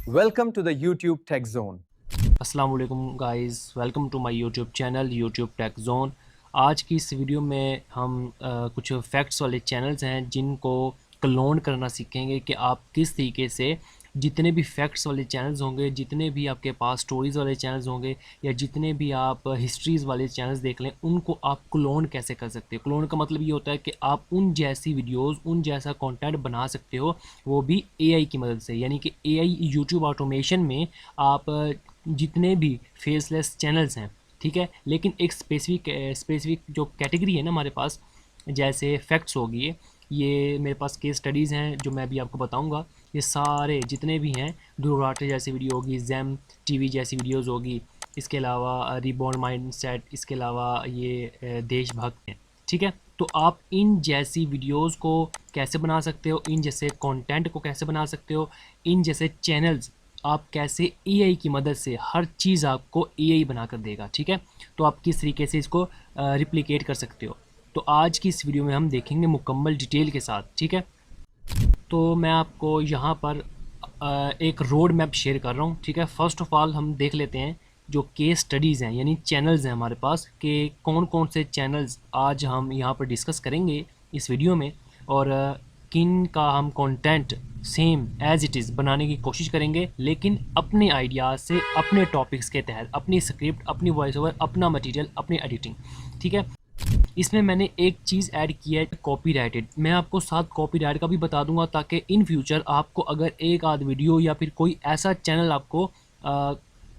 Welcome to the YouTube Tech Zone. अस्सलाम वालेकुम guys, welcome to my YouTube channel YouTube tech zone. आज की इस वीडियो में हम कुछ फैक्ट्स वाले चैनल्स हैं जिनको क्लोन करना सीखेंगे कि आप किस तरीके से जितने भी फैक्ट्स वाले चैनल्स होंगे, जितने भी आपके पास स्टोरीज़ वाले चैनल्स होंगे या जितने भी आप हिस्ट्रीज़ वाले चैनल्स देख लें, उनको आप क्लोन कैसे कर सकते हो। क्लोन का मतलब ये होता है कि आप उन जैसी वीडियोस, उन जैसा कंटेंट बना सकते हो, वो भी एआई की मदद से। यानी कि एआई यूट्यूब ऑटोमेशन में आप जितने भी फेसलेस चैनल्स हैं, ठीक है, लेकिन एक स्पेसिफिक जो कैटेगरी है ना हमारे पास, जैसे फैक्ट्स होगी, ये मेरे पास केस स्टडीज़ हैं जो मैं अभी आपको बताऊंगा। ये सारे जितने भी हैं, ध्रुव राठे जैसी वीडियो होगी, जैम टीवी जैसी वीडियोस होगी, इसके अलावा रिबॉर्न माइंडसेट, इसके अलावा ये देशभक्त हैं, ठीक है। तो आप इन जैसी वीडियोस को कैसे बना सकते हो, इन जैसे कंटेंट को कैसे बना सकते हो, इन जैसे चैनल्स आप कैसे एआई की मदद से हर चीज़ आपको एआई बना कर देगा, ठीक है। तो आप किस तरीके से इसको रिप्लिकेट कर सकते हो, तो आज की इस वीडियो में हम देखेंगे मुकम्मल डिटेल के साथ, ठीक है। तो मैं आपको यहाँ पर एक रोड मैप शेयर कर रहा हूँ, ठीक है। फ़र्स्ट ऑफ़ ऑल हम देख लेते हैं जो केस स्टडीज़ हैं, यानी चैनल्स हैं हमारे पास, कि कौन कौन से चैनल्स आज हम यहाँ पर डिस्कस करेंगे इस वीडियो में, और किन का हम content same as it is बनाने की कोशिश करेंगे, लेकिन अपने आइडियाज़ से, अपने टॉपिक्स के तहत, अपनी स्क्रिप्ट, अपनी वॉइस ओवर, अपना मटेरियल, अपनी एडिटिंग, ठीक है। इसमें मैंने एक चीज़ ऐड किया है, कॉपीराइटेड। मैं आपको साथ कॉपीराइट का भी बता दूंगा, ताकि इन फ्यूचर आपको अगर एक आध वीडियो या फिर कोई ऐसा चैनल आपको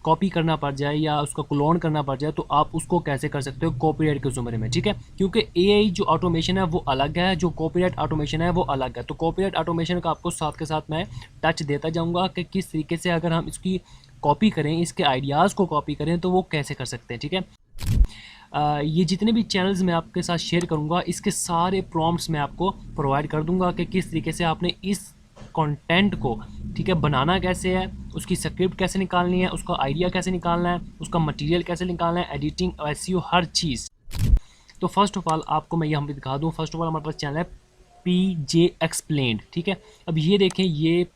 कॉपी करना पड़ जाए या उसका क्लोन करना पड़ जाए, तो आप उसको कैसे कर सकते हो कॉपीराइट के ज़ुमरे में, ठीक है। क्योंकि एआई जो ऑटोमेशन है वो अलग है, जो कॉपीराइट ऑटोमेशन है वो अलग है। तो कॉपीराइट ऑटोमेशन का आपको साथ के साथ मैं टच देता जाऊँगा कि किस तरीके से अगर हम इसकी कॉपी करें, इसके आइडियाज़ को कॉपी करें, तो वो कैसे कर सकते हैं, ठीक है। ये जितने भी चैनल्स मैं आपके साथ शेयर करूँगा, इसके सारे प्रॉम्प्ट्स मैं आपको प्रोवाइड कर दूँगा कि किस तरीके से आपने इस कंटेंट को, ठीक है, बनाना कैसे है, उसकी स्क्रिप्ट कैसे निकालनी है, उसका आइडिया कैसे निकालना है, उसका मटेरियल कैसे निकालना है, एडिटिंग, एसईओ, हर चीज़। तो फर्स्ट ऑफ ऑल आपको मैं यहाँ पे दिखा दूँ। फर्स्ट ऑफ ऑल हमारे पास चैनल है पीजे एक्सप्लेन्ड, ठीक है। अब ये देखें, ये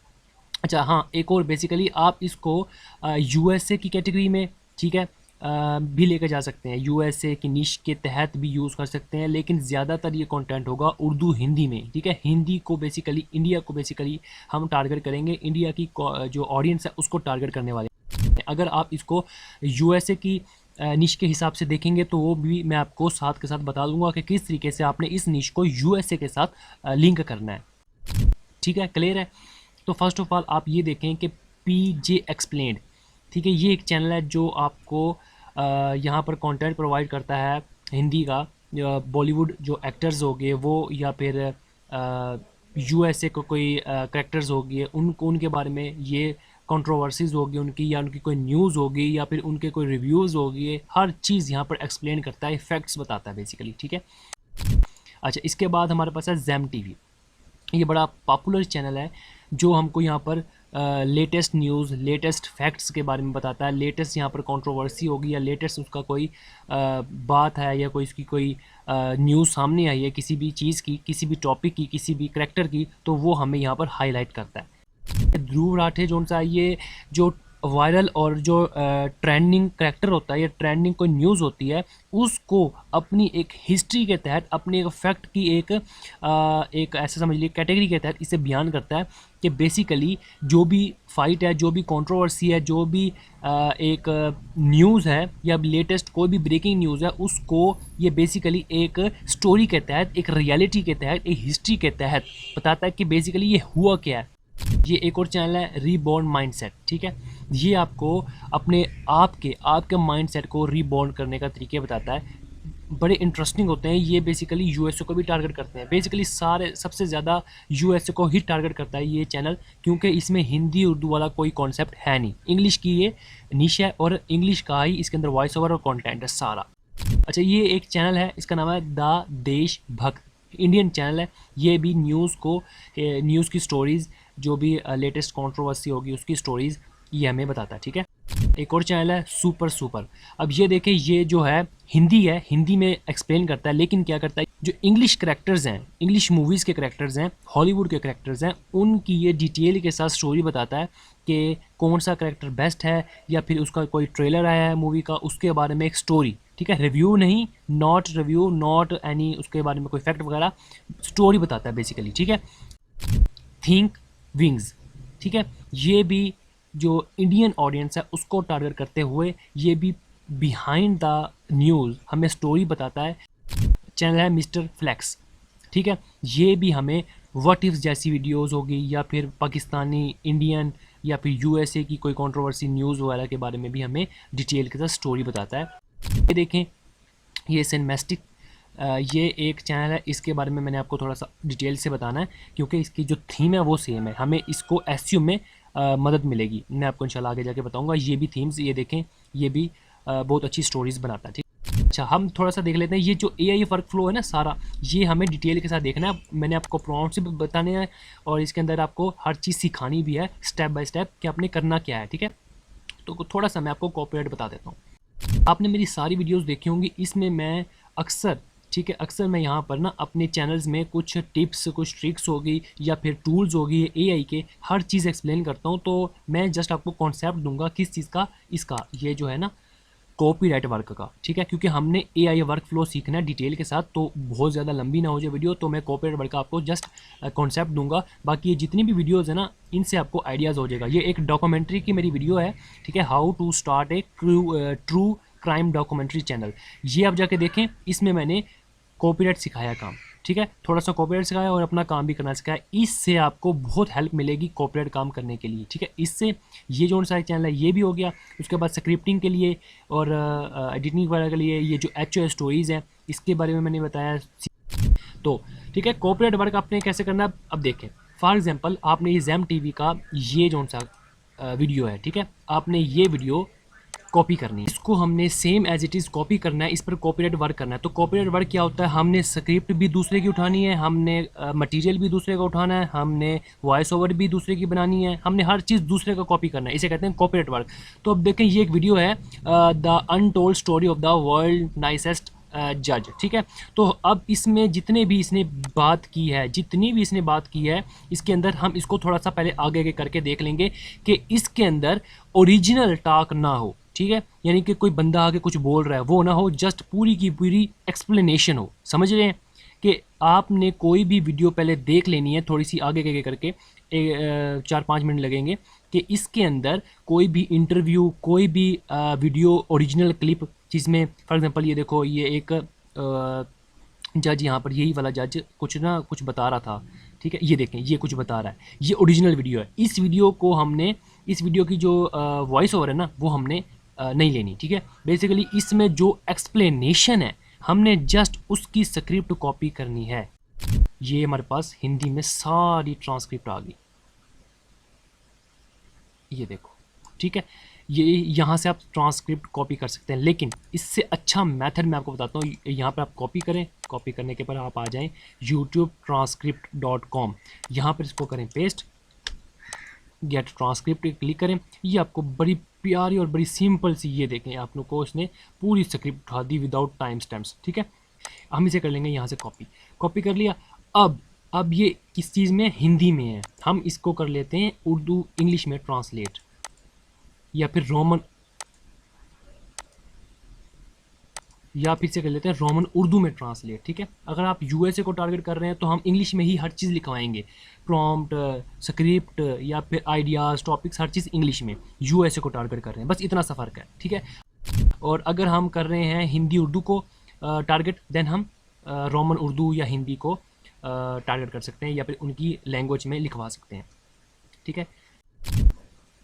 अच्छा हाँ, एक और बेसिकली आप इसको यूएसए की कैटेगरी में, ठीक है, भी लेकर जा सकते हैं, यूएसए की निश के तहत भी यूज़ कर सकते हैं, लेकिन ज़्यादातर ये कंटेंट होगा उर्दू हिंदी में, ठीक है। हिंदी को बेसिकली, इंडिया को बेसिकली हम टारगेट करेंगे, इंडिया की जो ऑडियंस है उसको टारगेट करने वाले हैं। अगर आप इसको यूएसए की निश के हिसाब से देखेंगे, तो वो भी मैं आपको साथ के साथ बता दूंगा कि किस तरीके से आपने इस निश को यूएसए के साथ लिंक करना है, ठीक है, क्लियर है। तो फर्स्ट ऑफ ऑल आप ये देखें कि पीजे एक्सप्लेन्ड, ठीक है, ये एक चैनल है जो आपको यहाँ पर कंटेंट प्रोवाइड करता है हिंदी का। बॉलीवुड जो एक्टर्स हो गए वो, या फिर यूएसए को कोई करेक्टर्स हो गए, उनको, उनके बारे में ये कंट्रोवर्सीज़ होगी उनकी, या उनकी कोई न्यूज़ होगी, या फिर उनके कोई रिव्यूज़ होगी, हर चीज़ यहाँ पर एक्सप्लेन करता है, फैक्ट्स बताता है बेसिकली, ठीक है। अच्छा, इसके बाद हमारे पास है जैम टीवी। ये बड़ा पॉपुलर चैनल है जो हमको यहाँ पर लेटेस्ट न्यूज़, लेटेस्ट फैक्ट्स के बारे में बताता है। लेटेस्ट यहाँ पर कंट्रोवर्सी होगी, या लेटेस्ट उसका कोई बात है, या कोई इसकी कोई न्यूज़ सामने आई है किसी भी चीज़ की, किसी भी टॉपिक की, किसी भी करैक्टर की, तो वो हमें यहाँ पर हाईलाइट करता है। ध्रुव राठे जो सा, ये जो वायरल और जो ट्रेंडिंग करैक्टर होता है या ट्रेंडिंग कोई न्यूज़ होती है, उसको अपनी एक हिस्ट्री के तहत, अपनी एक फैक्ट की एक ऐसा समझ लीजिए कैटेगरी के तहत इसे बयान करता है कि बेसिकली जो भी फाइट है, जो भी कंट्रोवर्सी है, जो भी एक न्यूज़ है, या लेटेस्ट कोई भी ब्रेकिंग न्यूज़ है, उसको ये बेसिकली एक स्टोरी के तहत, एक रियलिटी के तहत, एक हिस्ट्री के तहत बताता है कि बेसिकली ये हुआ क्या है। ये एक और चैनल है रीबॉर्न माइंडसेट, ठीक है। ये आपको अपने आपके माइंडसेट को रीबॉर्न करने का तरीके बताता है। बड़े इंटरेस्टिंग होते हैं ये। बेसिकली यूएसए को भी टारगेट करते हैं, बेसिकली सारे सबसे ज़्यादा यूएसए को ही टारगेट करता है ये चैनल, क्योंकि इसमें हिंदी उर्दू वाला कोई कॉन्सेप्ट है नहीं। इंग्लिश की ये निश है, और इंग्लिश का ही इसके अंदर वॉइस ओवर और कॉन्टेंट है सारा। अच्छा, ये एक चैनल है, इसका नाम है द देशभक्त, इंडियन चैनल है। ये भी न्यूज़ की स्टोरीज़, जो भी लेटेस्ट कंट्रोवर्सी होगी उसकी स्टोरीज़ ये हमें बताता है, ठीक है। एक और चैनल है सुपर सुपर। अब ये देखें, ये जो है हिंदी है, हिंदी में एक्सप्लेन करता है, लेकिन क्या करता है, जो इंग्लिश करैक्टर्स हैं, इंग्लिश मूवीज़ के करैक्टर्स हैं, हॉलीवुड के करैक्टर्स हैं, उनकी ये डिटेल के साथ स्टोरी बताता है कि कौन सा करैक्टर बेस्ट है, या फिर उसका कोई ट्रेलर आया है मूवी का, उसके बारे में एक स्टोरी, ठीक है, रिव्यू नहीं, नॉट रिव्यू, नॉट एनी उसके बारे में कोई फैक्ट वगैरह, स्टोरी बताता है बेसिकली, ठीक है। थिंक विंग्स, ठीक है, ये भी जो इंडियन ऑडियंस है उसको टारगेट करते हुए ये भी बिहाइंड द न्यूज़ हमें स्टोरी बताता है। चैनल है मिस्टर फ्लैक्स, ठीक है, ये भी हमें व्हाट इफ्स जैसी वीडियोस होगी, या फिर पाकिस्तानी, इंडियन, या फिर यूएसए की कोई कंट्रोवर्सी न्यूज़ वगैरह के बारे में भी हमें डिटेल के साथ स्टोरी बताता है। ये देखें, ये सिनेमैस्टिक, ये एक चैनल है, इसके बारे में मैंने आपको थोड़ा सा डिटेल से बताना है क्योंकि इसकी जो थीम है वो सेम है, हमें इसको एसईओ में मदद मिलेगी, मैं आपको इंशाल्लाह आगे जाके बताऊंगा। ये भी थीम्स, ये देखें, ये भी बहुत अच्छी स्टोरीज बनाता है, ठीक। अच्छा, हम थोड़ा सा देख लेते हैं ये जो एआई वर्क फ्लो है ना सारा, ये हमें डिटेल के साथ देखना है। मैंने आपको प्रॉम्प्ट्स भी बताने हैं और इसके अंदर आपको हर चीज़ सिखानी भी है स्टेप बाय स्टेप कि आपने करना क्या है, ठीक है। तो थोड़ा सा मैं आपको कॉपीराइट बता देता हूँ। आपने मेरी सारी वीडियोस देखी होंगी, इसमें मैं अक्सर, ठीक है, अक्सर मैं यहाँ पर ना अपने चैनल्स में कुछ टिप्स, कुछ ट्रिक्स होगी या फिर टूल्स होगी एआई के, हर चीज़ एक्सप्लेन करता हूँ। तो मैं जस्ट आपको कॉन्सेप्ट दूंगा किस चीज़ का, इसका ये जो है ना कॉपीराइट वर्क का, ठीक है, क्योंकि हमने एआई वर्क फ्लो सीखना है डिटेल के साथ, तो बहुत ज़्यादा लंबी ना हो जाए वीडियो, तो मैं कॉपीराइट वर्क का आपको जस्ट कॉन्सेप्ट दूंगा। बाकी ये जितनी भी वीडियोज़ है ना, इनसे आपको आइडियाज़ हो जाएगा। ये एक डॉक्यूमेंट्री की मेरी वीडियो है, ठीक है, how to start a true crime documentary channel, ये आप जाके देखें, इसमें मैंने कॉपीराइट सिखाया काम, ठीक है, थोड़ा सा कॉपीराइट सिखाया और अपना काम भी करना सिखाया। इससे आपको बहुत हेल्प मिलेगी कॉपीराइट काम करने के लिए, ठीक है। इससे ये जो सारे चैनल है ये भी हो गया। उसके बाद स्क्रिप्टिंग के लिए और एडिटिंग वगैरह के लिए ये जो HO स्टोरीज़ हैं, इसके बारे में मैंने बताया। तो ठीक है, कॉपीराइट वर्क आपने कैसे करना है अब देखें। फॉर एग्जांपल, आपने ये ज़ैम टीवी का ये जो सा वीडियो है, ठीक है, आपने ये वीडियो कॉपी करनी है, इसको हमने same as it is copy करना है, इस पर कॉपीराइट वर्क करना है। तो कॉपीराइट वर्क क्या होता है, हमने स्क्रिप्ट भी दूसरे की उठानी है, हमने मटेरियल भी दूसरे का उठाना है, हमने वॉइस ओवर भी दूसरे की बनानी है, हमने हर चीज़ दूसरे का कॉपी करना है, इसे कहते हैं कॉपीराइट वर्क। तो अब देखें, ये एक वीडियो है the untold story of the world nicest जज, ठीक है। तो अब इसमें जितने भी इसने बात की है, जितनी भी इसने बात की है, इसके अंदर हम इसको थोड़ा सा पहले आगे आगे करके देख लेंगे कि इसके अंदर ओरिजिनल टॉक ना हो, ठीक है, यानी कि कोई बंदा आके कुछ बोल रहा है वो ना हो, जस्ट पूरी की पूरी एक्सप्लेनेशन हो। समझ रहे हैं कि आपने कोई भी वीडियो पहले देख लेनी है, थोड़ी सी आगे आगे करके 4-5 मिनट लगेंगे, कि इसके अंदर कोई भी इंटरव्यू, कोई भी वीडियो ओरिजिनल क्लिप, जिसमें फॉर एग्जांपल ये देखो, ये एक जज, यहाँ पर यही वाला जज कुछ ना कुछ बता रहा था, ठीक है, ये देखें, ये कुछ बता रहा है, ये ओरिजिनल वीडियो है। इस वीडियो को हमने, इस वीडियो की जो वॉइस ओवर है ना, वो हमने नहीं लेनी, ठीक है। बेसिकली इसमें जो एक्सप्लेनेशन है, हमने जस्ट उसकी स्क्रिप्ट कॉपी करनी है। ये हमारे पास हिंदी में सारी ट्रांसक्रिप्ट आ गई, ये देखो, ठीक है। ये यहाँ से आप ट्रांसक्रिप्ट कॉपी कर सकते हैं, लेकिन इससे अच्छा मेथड मैं आपको बताता हूँ। यहाँ पर आप कॉपी करें, कॉपी करने के बाद आप आ जाएं youtube-transcript.com, यहाँ पर इसको करें पेस्ट, गेट ट्रांसक्रिप्ट क्लिक करें। ये आपको बड़ी प्यारी और बड़ी सिंपल सी, ये देखें, आप लोग को उसने पूरी स्क्रिप्ट उठा दी विदाउट टाइम स्टैम्प्स, ठीक है। हम इसे कर लेंगे यहाँ से कॉपी, कॉपी कर लिया। अब ये किस चीज़ में, हिंदी में है, हम इसको कर लेते हैं उर्दू इंग्लिश में ट्रांसलेट, या फिर रोमन, या फिर से कर लेते हैं रोमन उर्दू में ट्रांसलेट, ठीक है। अगर आप यूएसए को टारगेट कर रहे हैं तो हम इंग्लिश में ही हर चीज़ लिखवाएंगे, प्रॉम्प्ट, स्क्रिप्ट या फिर आइडियाज़, टॉपिक्स, हर चीज़ इंग्लिश में। यूएसए को टारगेट कर रहे हैं, बस इतना सा फ़र्क है, ठीक है। और अगर हम कर रहे हैं हिंदी उर्दू को टारगेट, देन हम रोमन उर्दू या हिंदी को टारगेट कर सकते हैं, या फिर उनकी लैंग्वेज में लिखवा सकते हैं, ठीक है।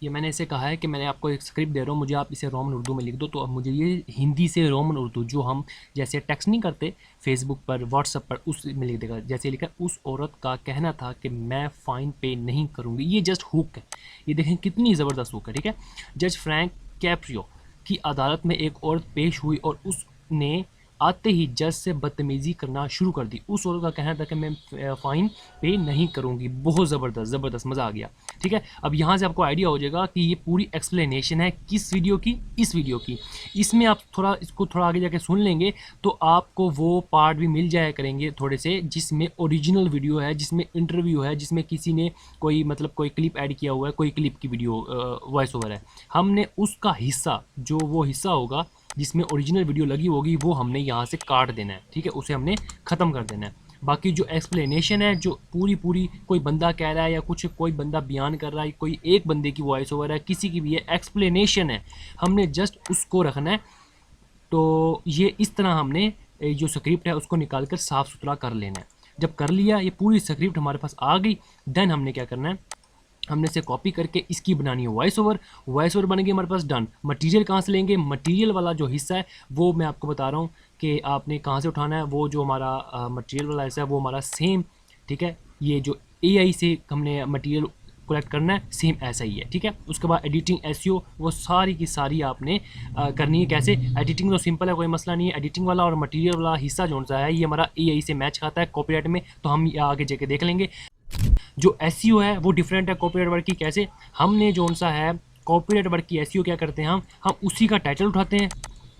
ये मैंने ऐसे कहा है कि मैंने आपको एक स्क्रिप्ट दे रहा हूँ, मुझे आप इसे रोमन उर्दू में लिख दो, तो अब मुझे ये हिंदी से रोमन उर्दू, जो हम जैसे टेक्स्ट नहीं करते फेसबुक पर, व्हाट्सएप पर, उस में लिख देगा। जैसे लिखा, उस औरत का कहना था कि मैं फ़ाइन पे नहीं करूँगी, ये जस्ट हुक है, ये देखें कितनी ज़बरदस्त हुक है, ठीक है। जज फ्रैंक कैप्रियो की अदालत में एक औरत पेश हुई और उसने आते ही जज से बदतमीज़ी करना शुरू कर दी। उस औरत का कहना था कि मैं फ़ाइन पे नहीं करूँगी। बहुत ज़बरदस्त मज़ा आ गया। ठीक है, अब यहाँ से आपको आइडिया हो जाएगा कि ये पूरी एक्सप्लेनेशन है किस वीडियो की, इस वीडियो की। इसमें आप इसको थोड़ा आगे जाके सुन लेंगे तो आपको वो पार्ट भी मिल जाया करेंगे थोड़े से, जिसमें ओरिजिनल वीडियो है, जिसमें इंटरव्यू है, जिसमें किसी ने कोई कोई क्लिप ऐड किया हुआ है, कोई क्लिप की वीडियो वॉइस ओवर है। हमने उसका हिस्सा, जो वो हिस्सा होगा जिसमें ओरिजिनल वीडियो लगी होगी, वो हमने यहाँ से काट देना है। ठीक है, उसे हमने ख़त्म कर देना है। बाकी जो एक्सप्लेनेशन है, जो पूरी कोई बंदा कह रहा है या कुछ कोई बंदा बयान कर रहा है, कोई एक बंदे की वॉइस ओवर है, किसी की भी है, एक्सप्लेनेशन है, हमने जस्ट उसको रखना है। तो ये इस तरह हमने जो स्क्रिप्ट है उसको निकाल कर साफ़ सुथरा कर लेना है। जब कर लिया, ये पूरी स्क्रिप्ट हमारे पास आ गई, देन हमने क्या करना है, हमने इसे कॉपी करके इसकी बनानी है वॉइस ओवर बन गई हमारे पास, डन। मटेरियल कहाँ से लेंगे, मटेरियल वाला जो हिस्सा है वो मैं आपको बता रहा हूँ कि आपने कहाँ से उठाना है। वो जो हमारा मटेरियल वाला हिस्सा है वो हमारा सेम, ठीक है, ये जो AI से हमने मटेरियल कलेक्ट करना है सेम ऐसा ही है। ठीक है, उसके बाद एडिटिंग, SEO, वो सारी की सारी आपने करनी है। कैसे, एडिटिंग तो सिंपल है, कोई मसला नहीं है। एडिटिंग वाला और मटेरियल वाला हिस्सा जो सा है ये हमारा AI से मैच खाता है कॉपीराइट में, तो हम आगे जाके देख लेंगे। जो SEO है वो डिफरेंट है कॉपीराइट वर्क की। कैसे, हमने जो सा है कॉपीराइट वर्क की SEO क्या करते हैं, हम उसी का टाइटल उठाते हैं,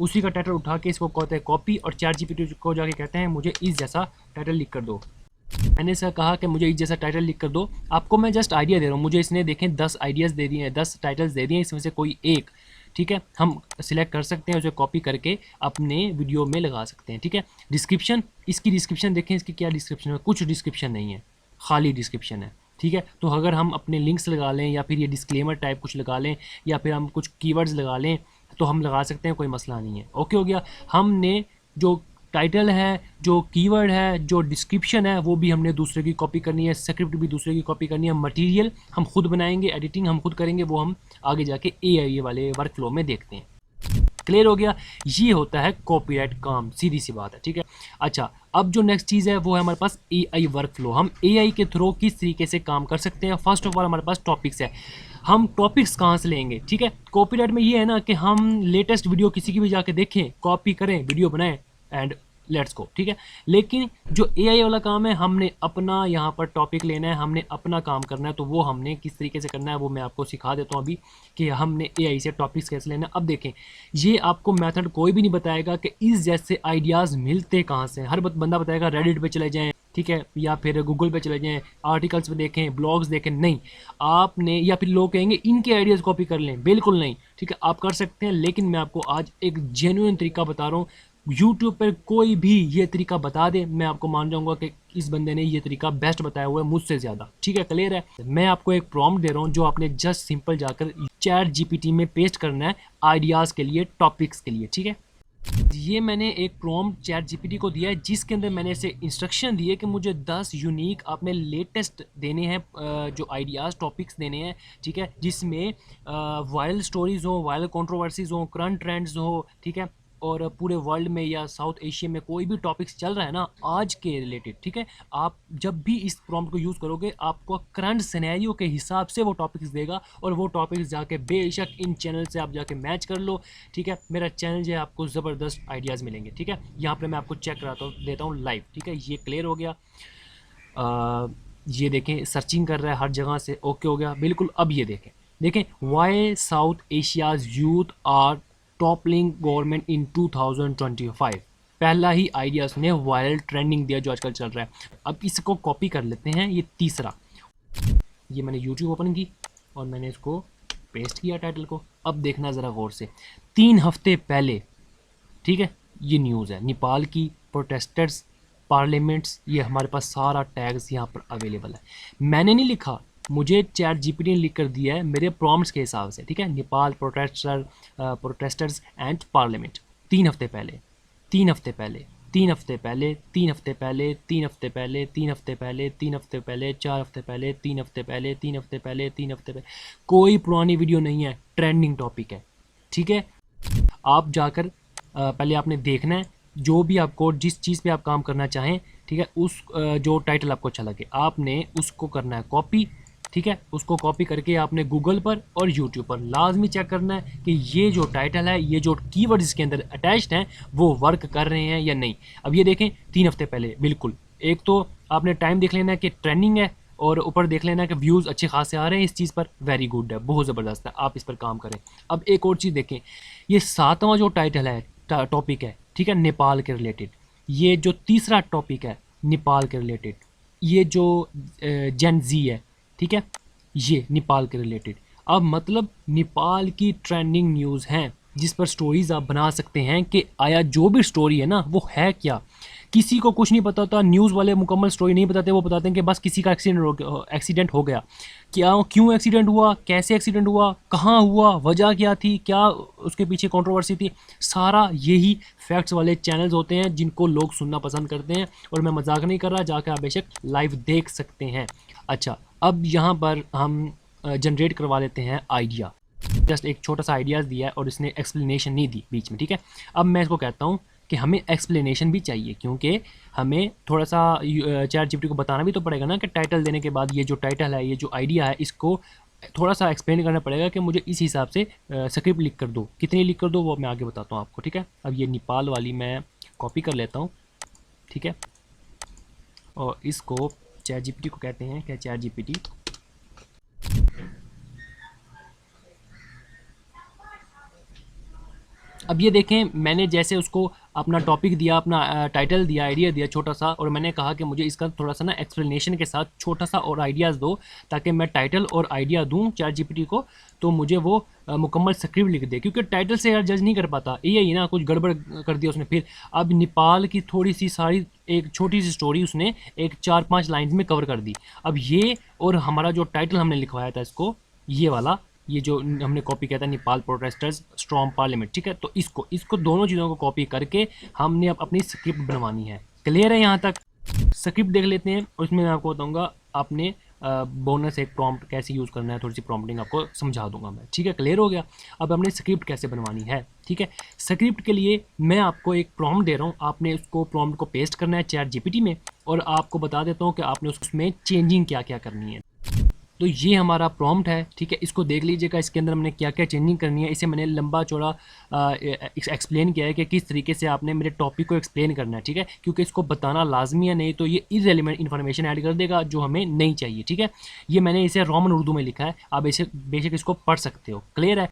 उसी का टाइटल उठा के इसको कहते हैं कॉपी, और ChatGPT को जाके कहते हैं मुझे इस जैसा टाइटल लिख कर दो। मैंने सर कहा कि मुझे इस जैसा टाइटल लिख कर दो। आपको मैं जस्ट आइडिया दे रहा हूँ, मुझे इसने देखें 10 आइडियाज़ दे दिए हैं, 10 टाइटल्स दे दिए हैं, इसमें से कोई एक, ठीक है, हम सिलेक्ट कर सकते हैं, उसे कॉपी करके अपने वीडियो में लगा सकते हैं। ठीक है, डिस्क्रिप्शन, इसकी डिस्क्रिप्शन देखें, इसकी क्या डिस्क्रिप्शन है, कुछ डिस्क्रिप्शन नहीं है, खाली डिस्क्रिप्शन है। ठीक है, तो अगर हम अपने लिंक्स लगा लें या फिर ये डिस्क्लेमर टाइप कुछ लगा लें या फिर हम कुछ कीवर्ड्स लगा लें तो हम लगा सकते हैं, कोई मसला नहीं है। ओके हो गया। हमने जो टाइटल है, जो कीवर्ड है, जो डिस्क्रिप्शन है, वो भी हमने दूसरे की कॉपी करनी है, स्क्रिप्ट भी दूसरे की कॉपी करनी है, मटेरियल हम खुद बनाएंगे, एडिटिंग हम खुद करेंगे, वो हम आगे जाके AI वाले वर्क फ्लो में देखते हैं। क्लियर हो गया, ये होता है कॉपीराइट काम, सीधी सी बात है। ठीक है, अच्छा, अब जो नेक्स्ट चीज़ है वो है हमारे पास AI वर्क फ्लो। हम AI के थ्रू किस तरीके से काम कर सकते हैं। फर्स्ट ऑफ ऑल हमारे पास टॉपिक्स है, हम टॉपिक्स कहाँ से लेंगे। ठीक है, कॉपीराइट में ये है ना कि हम लेटेस्ट वीडियो किसी की भी जाके देखें, कॉपी करें, वीडियो बनाएं एंड लेट्स गो। ठीक है, लेकिन जो AI वाला काम है, हमने अपना यहाँ पर टॉपिक लेना है, हमने अपना काम करना है। तो वो हमने किस तरीके से करना है वो मैं आपको सिखा देता हूँ अभी, कि हमने AI से टॉपिक्स कैसे लेना है। अब देखें, ये आपको मेथड कोई भी नहीं बताएगा कि इस जैसे आइडियाज़ मिलते कहाँ से। हर बंदा बताएगा रेडिट पे चले जाएँ, ठीक है, या फिर गूगल पे चले जाएँ, आर्टिकल्स पे देखें, ब्लॉग्स देखें, नहीं आपने, या फिर लोग कहेंगे इनके आइडियाज़ कॉपी कर लें, बिल्कुल नहीं। ठीक है, आप कर सकते हैं, लेकिन मैं आपको आज एक जेन्युइन तरीका बता रहा हूँ। यूट्यूब पर कोई भी ये तरीका बता दे, मैं आपको मान जाऊंगा कि इस बंदे ने ये तरीका बेस्ट बताया हुआ है मुझसे ज़्यादा। ठीक है, क्लियर है। मैं आपको एक प्रॉम्प्ट दे रहा हूँ जो आपने जस्ट सिंपल जाकर ChatGPT में पेस्ट करना है आइडियाज़ के लिए, टॉपिक्स के लिए। ठीक है, ये मैंने एक प्रॉम्प्ट ChatGPT को दिया है जिसके अंदर मैंने इसे इंस्ट्रक्शन दी है कि मुझे 10 यूनिक आपने लेटेस्ट देने हैं, जो आइडियाज़ टॉपिक्स देने हैं। ठीक है, जिसमें वायरल स्टोरीज़ हो, वायरल कंट्रोवर्सीज़ हो, करंट ट्रेंड्स हो, ठीक है, और पूरे वर्ल्ड में या साउथ एशिया में कोई भी टॉपिक्स चल रहा है ना आज के रिलेटेड। ठीक है, आप जब भी इस प्रॉम्प्ट को यूज़ करोगे आपको करंट सिनेरियो के हिसाब से वो टॉपिक्स देगा, और वो टॉपिक्स जाके बेशक इन चैनल से आप जाके मैच कर लो। ठीक है, मेरा चैनल जो है आपको ज़बरदस्त आइडियाज़ मिलेंगे। ठीक है, यहाँ पर मैं आपको चेक कराता हूँ, देता हूँ लाइव। ठीक है, ये क्लियर हो गया। ये देखें, सर्चिंग कर रहा है हर जगह से, ओके हो गया बिल्कुल। अब ये देखें why South Asia's youth are toppling government in 2025। पहला ही आइडिया उसने वायरल ट्रेंडिंग दिया जो आजकल चल रहा है। अब इसको कॉपी कर लेते हैं, ये तीसरा, ये मैंने YouTube ओपन की और मैंने इसको पेस्ट किया टाइटल को। अब देखना ज़रा गौर से, 3 हफ्ते पहले, ठीक है, ये न्यूज़ है नेपाल की, प्रोटेस्टर्स, पार्लियामेंट्स, ये हमारे पास सारा टैग्स यहाँ पर अवेलेबल है। मैंने नहीं लिखा, मुझे ChatGPT ने लिख कर दिया है मेरे प्रॉम्प्ट्स के हिसाब से। ठीक है, नेपाल प्रोटेस्टर्स एंड पार्लियामेंट, 3 हफ्ते पहले, 3 हफ्ते पहले, 3 हफ्ते पहले, 3 हफ्ते पहले, 3 हफ्ते पहले, 3 हफ्ते पहले, 3 हफ्ते पहले, 4 हफ्ते पहले, 3 हफ्ते पहले, 3 हफ्ते पहले, 3 हफ्ते पहले, कोई पुरानी वीडियो नहीं है, ट्रेंडिंग टॉपिक है। ठीक है, आप जाकर पहले आपने देखना है जो भी आपको, जिस चीज़ पे आप काम करना चाहें, ठीक है, उस जो टाइटल आपको अच्छा लगे आपने उसको करना है कॉपी, ठीक है, उसको कॉपी करके आपने गूगल पर और यूट्यूब पर लाजमी चेक करना है कि ये जो टाइटल है, ये जो कीवर्ड्स इसके अंदर अटैच्ड हैं वो वर्क कर रहे हैं या नहीं। अब ये देखें 3 हफ्ते पहले बिल्कुल, एक तो आपने टाइम देख लेना है कि ट्रेंडिंग है, और ऊपर देख लेना है कि व्यूज़ अच्छे खासे आ रहे हैं इस चीज़ पर, वेरी गुड है, बहुत ज़बरदस्त है, आप इस पर काम करें। अब एक और चीज़ देखें, ये 7वां जो टाइटल है, टॉपिक है, ठीक है, नेपाल के रिलेटेड। ये जो तीसरा टॉपिक है नेपाल के रिलेटेड, ये जो जेन जी है, ठीक है, ये नेपाल के रिलेटेड। अब मतलब नेपाल की ट्रेंडिंग न्यूज़ हैं जिस पर स्टोरीज़ आप बना सकते हैं कि आया जो भी स्टोरी है ना वो है क्या। किसी को कुछ नहीं पता होता, न्यूज़ वाले मुकम्मल स्टोरी नहीं बताते, वो बताते हैं कि बस किसी का एक्सीडेंट हो गया, क्या क्यों एक्सीडेंट हुआ, कैसे एक्सीडेंट हुआ, कहाँ हुआ, वजह क्या थी, क्या उसके पीछे कंट्रोवर्सी थी। सारा यही फैक्ट्स वाले चैनल्स होते हैं जिनको लोग सुनना पसंद करते हैं, और मैं मजाक नहीं कर रहा, जाकर आप बेशक लाइव देख सकते हैं। अच्छा, अब यहाँ पर हम जनरेट करवा लेते हैं आइडिया। जस्ट एक छोटा सा आइडियाज़ दिया है और इसने एक्सप्लेनेशन नहीं दी बीच में, ठीक है। अब मैं इसको कहता हूँ कि हमें एक्सप्लेनेशन भी चाहिए, क्योंकि हमें थोड़ा सा चैट जीपीटी को बताना भी तो पड़ेगा ना कि टाइटल देने के बाद ये जो टाइटल है, ये जो आइडिया है, इसको थोड़ा सा एक्सप्लेन करना पड़ेगा कि मुझे इस हिसाब से स्क्रिप्ट लिख कर दो। कितनी लिख कर दो वो मैं आगे बताता हूँ आपको, ठीक है। अब ये नेपाल वाली मैं कॉपी कर लेता हूँ, ठीक है, और इसको चैट जीपीटी को कहते हैं कि चैट जीपीटी अब ये देखें, मैंने जैसे उसको अपना टॉपिक दिया, अपना टाइटल दिया, आइडिया दिया छोटा सा, और मैंने कहा कि मुझे इसका थोड़ा सा ना एक्सप्लेनेशन के साथ छोटा सा और आइडियाज़ दो, ताकि मैं टाइटल और आइडिया दूं चैट जीपीटी को तो मुझे वो मुकम्मल स्क्रिप्ट लिख दे, क्योंकि टाइटल से यार जज नहीं कर पाता, यही ना कुछ गड़बड़ कर दिया उसने फिर। अब नेपाल की थोड़ी सी सारी एक छोटी सी स्टोरी उसने एक 4-5 लाइन्स में कवर कर दी। अब ये और हमारा जो टाइटल हमने लिखवाया था इसको, ये वाला, ये जो हमने कॉपी किया था नेपाल प्रोटेस्टर्स स्ट्रॉन्ग पार्लियामेंट, ठीक है, तो इसको दोनों चीज़ों को कॉपी करके हमने अब अपनी स्क्रिप्ट बनवानी है। क्लियर है यहाँ तक? स्क्रिप्ट देख लेते हैं, और इसमें मैं आपको बताऊँगा आपने बोनस एक प्रॉम्प्ट कैसे यूज़ करना है, थोड़ी सी प्रॉम्प्टिंग आपको समझा दूंगा मैं, ठीक है। क्लियर हो गया? अब हमने स्क्रिप्ट कैसे बनवानी है, ठीक है। स्क्रिप्ट के लिए मैं आपको एक प्रॉम्प्ट दे रहा हूँ, आपने उसको प्रॉम्प्ट को पेस्ट करना है चैट जीपीटी में, और आपको बता देता हूँ कि आपने उसमें चेंजिंग क्या क्या करनी है। तो ये हमारा प्रॉम्प्ट है, ठीक है, इसको देख लीजिएगा, इसके अंदर हमने क्या क्या चेंजिंग करनी है। इसे मैंने लंबा चौड़ा एक्सप्लेन किया है कि किस तरीके से आपने मेरे टॉपिक को एक्सप्लेन करना है, ठीक है, क्योंकि इसको बताना लाजमी है, नहीं तो ये इररेलेवेंट इन्फॉर्मेशन ऐड कर देगा जो हमें नहीं चाहिए, ठीक है। ये मैंने इसे रोमन उर्दू में लिखा है, आप इसे बेशक इसको पढ़ सकते हो। क्लियर है?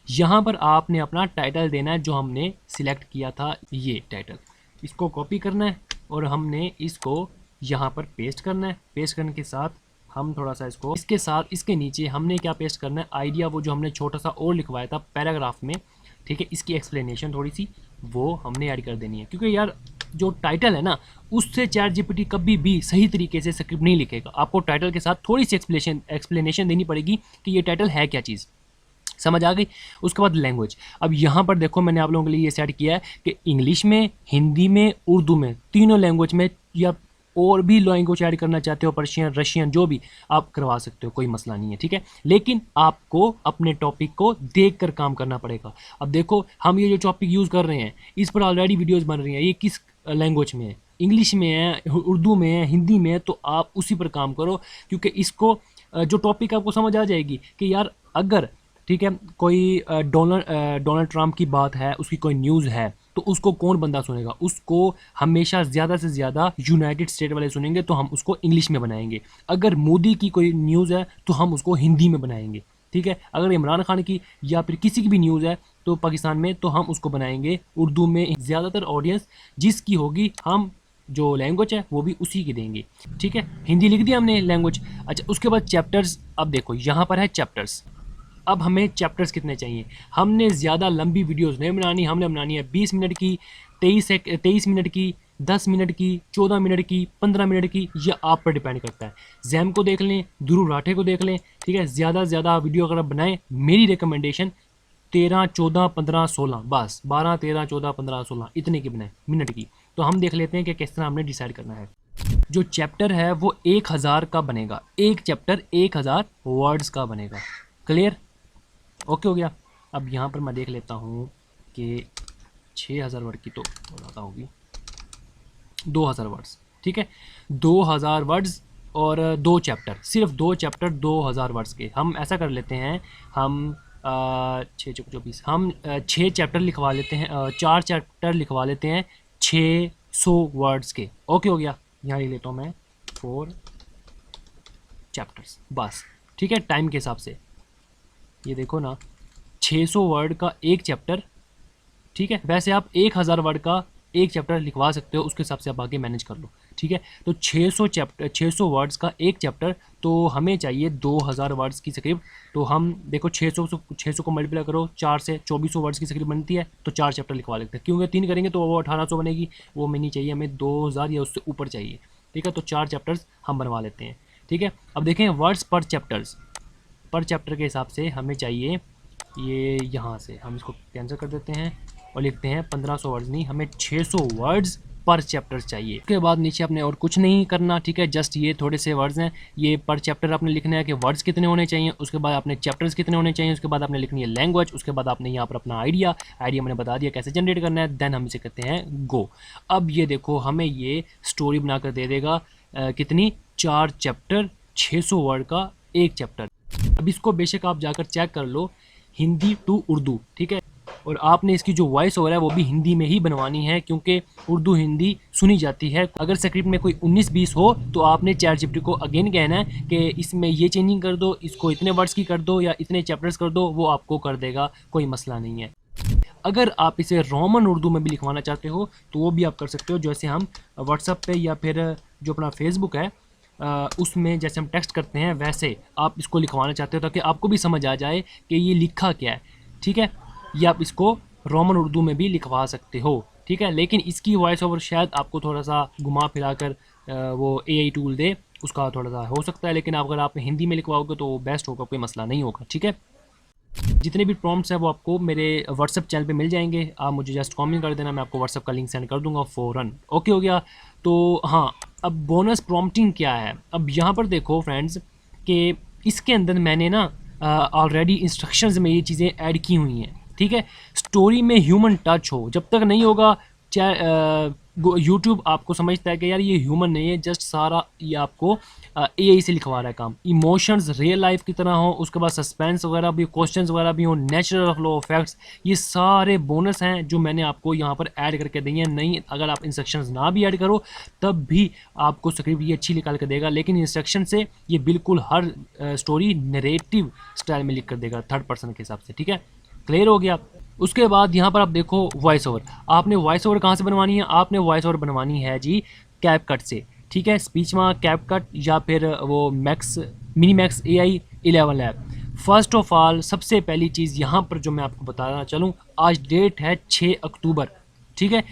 यहाँ पर आपने अपना टाइटल देना है जो हमने सिलेक्ट किया था, ये टाइटल, इसको कॉपी करना है और हमने इसको यहाँ पर पेस्ट करना है। पेस्ट करने के साथ हम थोड़ा सा इसको, इसके साथ इसके नीचे हमने क्या पेस्ट करना है, आइडिया, वो जो हमने छोटा सा और लिखवाया था पैराग्राफ में, ठीक है, इसकी एक्सप्लेनेशन थोड़ी सी वो हमने ऐड कर देनी है, क्योंकि यार जो टाइटल है ना उससे चैट जीपीटी कभी भी सही तरीके से स्क्रिप्ट नहीं लिखेगा। आपको टाइटल के साथ थोड़ी सी एक्सप्लेनेशन देनी पड़ेगी कि ये टाइटल है क्या चीज़, समझ आ गई। उसके बाद लैंग्वेज, अब यहाँ पर देखो मैंने आप लोगों के लिए ये सेट किया है कि इंग्लिश में, हिंदी में, उर्दू में, तीनों लैंग्वेज में, या और भी लैंग्वेज ऐड करना चाहते हो, पर्शियन, रशियन, जो भी आप करवा सकते हो, कोई मसला नहीं है, ठीक है। लेकिन आपको अपने टॉपिक को देख कर काम करना पड़ेगा। अब देखो हम ये जो टॉपिक यूज़ कर रहे हैं इस पर ऑलरेडी वीडियोस बन रही हैं, ये किस लैंग्वेज में है, इंग्लिश में है, उर्दू में है, हिंदी में है, तो आप उसी पर काम करो, क्योंकि इसको जो टॉपिक आपको समझ आ जाएगी कि यार अगर, ठीक है, कोई डोनाल्ड ट्रंप की बात है, उसकी कोई न्यूज़ है, तो उसको कौन बंदा सुनेगा, उसको हमेशा ज़्यादा से ज़्यादा यूनाइटेड स्टेट वाले सुनेंगे, तो हम उसको इंग्लिश में बनाएंगे। अगर मोदी की कोई न्यूज़ है तो हम उसको हिंदी में बनाएंगे, ठीक है। अगर इमरान खान की या फिर किसी की भी न्यूज़ है तो पाकिस्तान में, तो हम उसको बनाएंगे उर्दू में। ज़्यादातर ऑडियंस जिसकी होगी हम जो लैंग्वेज है वो भी उसी की देंगे, ठीक है। हिंदी लिख दिया हमने लैंग्वेज। अच्छा, उसके बाद चैप्टर्स, अब देखो यहाँ पर है चैप्टर्स। अब हमें चैप्टर्स कितने चाहिए, हमने ज़्यादा लंबी वीडियोस नहीं बनानी, हमने बनानी है 20 मिनट की, 23 मिनट की, 10 मिनट की, 14 मिनट की, 15 मिनट की, ये आप पर डिपेंड करता है। जैम को देख लें, ध्रुव राठे को देख लें, ठीक है। ज़्यादा से ज़्यादा वीडियो अगर आप बनाएं, मेरी रिकमेंडेशन 13, 14, 15, 16, बस 12, 13, 14, 15, 16 इतने की बनाएं मिनट की। तो हम देख लेते हैं कि किस तरह हमने डिसाइड करना है। जो चैप्टर है वो 1000 का बनेगा, एक चैप्टर 1000 वर्ड्स का बनेगा। क्लियर? ओके हो गया। अब यहाँ पर मैं देख लेता हूँ कि 6000 वर्ड की तो ज़्यादा होगी, 2000 वर्ड्स, ठीक है। 2000 वर्ड्स और 2 चैप्टर, सिर्फ 2 चैप्टर 2000 वर्ड्स के। हम ऐसा कर लेते हैं, हम 6 हम 6 चैप्टर लिखवा लेते हैं, 4 चैप्टर लिखवा लेते हैं 600 वर्ड्स के। ओके हो गया, यहाँ लिख लेता हूँ मैं 4 चैप्टर्स बस, ठीक है। टाइम के हिसाब से ये देखो ना, 600 वर्ड का एक चैप्टर, ठीक है। वैसे आप 1000 वर्ड का एक चैप्टर लिखवा सकते हो, उसके हिसाब से आप आगे मैनेज कर लो, ठीक है। तो 600 वर्ड्स का एक चैप्टर, तो हमें चाहिए 2000 वर्ड्स की स्क्रिप्ट। तो हम देखो 600 को मल्टीप्लाई करो 4 से, 2400 वर्ड्स की स्क्रिप्ट बनती है, तो 4 चैप्टर लिखवा लेते हैं, क्योंकि 3 करेंगे तो वो 1800 बनेगी, वो हमें नहीं चाहिए, हमें 2000 या उससे ऊपर चाहिए, ठीक है। तो 4 चैप्टर्स हम बनवा लेते हैं, ठीक है। अब देखें वर्ड्स पर चैप्टर के हिसाब से हमें चाहिए, ये यहाँ से हम इसको कैंसिल कर देते हैं और लिखते हैं 1500 वर्ड्स नहीं, हमें 600 वर्ड्स पर चैप्टर चाहिए। उसके बाद नीचे आपने और कुछ नहीं करना, ठीक है। जस्ट ये थोड़े से वर्ड्स हैं, ये पर चैप्टर आपने लिखना है कि वर्ड्स कितने होने चाहिए, उसके बाद आपने चैप्टर्स कितने होने चाहिए, उसके बाद आपने लिखनी है लैंग्वेज, उसके बाद आपने यहाँ पर अपना आइडिया मैंने बता दिया कैसे जनरेट करना है। देन हम इसे कहते हैं गो। अब ये देखो हमें ये स्टोरी बनाकर दे देगा कितनी, 4 चैप्टर 600 वर्ड का एक चैप्टर। अब इसको बेशक आप जाकर चेक कर लो, हिंदी टू उर्दू, ठीक है। और आपने इसकी जो वॉइस ओवर है वो भी हिंदी में ही बनवानी है, क्योंकि उर्दू हिंदी सुनी जाती है। अगर स्क्रिप्ट में कोई 19-20 हो तो आपने ChatGPT को अगेन कहना है कि इसमें ये चेंजिंग कर दो, इसको इतने वर्ड्स की कर दो या इतने चैप्टर्स कर दो, वो आपको कर देगा, कोई मसला नहीं है। अगर आप इसे रोमन उर्दू में भी लिखवाना चाहते हो तो वो भी आप कर सकते हो, जैसे हम व्हाट्सएप पे या फिर जो अपना फेसबुक है उसमें जैसे हम टेक्स्ट करते हैं, वैसे आप इसको लिखवाना चाहते हो ताकि आपको भी समझ आ जाए कि ये लिखा क्या है, ठीक है। या आप इसको रोमन उर्दू में भी लिखवा सकते हो, ठीक है। लेकिन इसकी वॉइस ओवर शायद आपको थोड़ा सा घुमा फिरा कर वो AI टूल दे, उसका थोड़ा सा हो सकता है, लेकिन अगर आप हिंदी में लिखवाओगे तो बेस्ट होगा, कोई मसला नहीं होगा, ठीक है। जितने भी प्रॉम्प्ट्स हैं वो आपको मेरे व्हाट्सएप चैनल पे मिल जाएंगे, आप मुझे जस्ट कमेंट कर देना, मैं आपको व्हाट्सएप का लिंक सेंड कर दूंगा फ़ौरन। ओके हो गया। तो हाँ, अब बोनस प्रॉम्प्टिंग क्या है। अब यहाँ पर देखो फ्रेंड्स कि इसके अंदर मैंने ना ऑलरेडी इंस्ट्रक्शंस में ये चीज़ें ऐड की हुई हैं, ठीक है। स्टोरी में ह्यूमन टच हो, जब तक नहीं होगा यूट्यूब आपको समझता है कि यार ये ह्यूमन नहीं है, जस्ट सारा ये आपको AI से लिखवा रहा है काम। इमोशंस रियल लाइफ की तरह हो, उसके बाद सस्पेंस वगैरह भी, क्वेश्चंस वगैरह भी हो, नेचुरल फ्लो ऑफ फैक्ट्स, ये सारे बोनस हैं जो मैंने आपको यहाँ पर ऐड करके दिए हैं। नहीं, अगर आप इंस्ट्रक्शंस ना भी ऐड करो तब भी आपको स्क्रिप्ट ये अच्छी निकाल कर देगा, लेकिन इंस्ट्रक्शन से ये बिल्कुल हर स्टोरी नरेटिव स्टाइल में लिख कर देगा, 3rd पर्सन के हिसाब से, ठीक है। क्लियर हो गया। उसके बाद यहाँ पर आप देखो वॉइस ओवर, आपने वॉइस ओवर कहाँ से बनवानी है, आपने वॉइस ओवर बनवानी है जी कैपकट से, ठीक है। स्पीच माँ कैपकट या फिर वो Minimax AI 11 lab. First of all सबसे पहली चीज़ यहाँ पर जो मैं आपको बताना चलूँ, आज डेट है 6 अक्टूबर, ठीक है।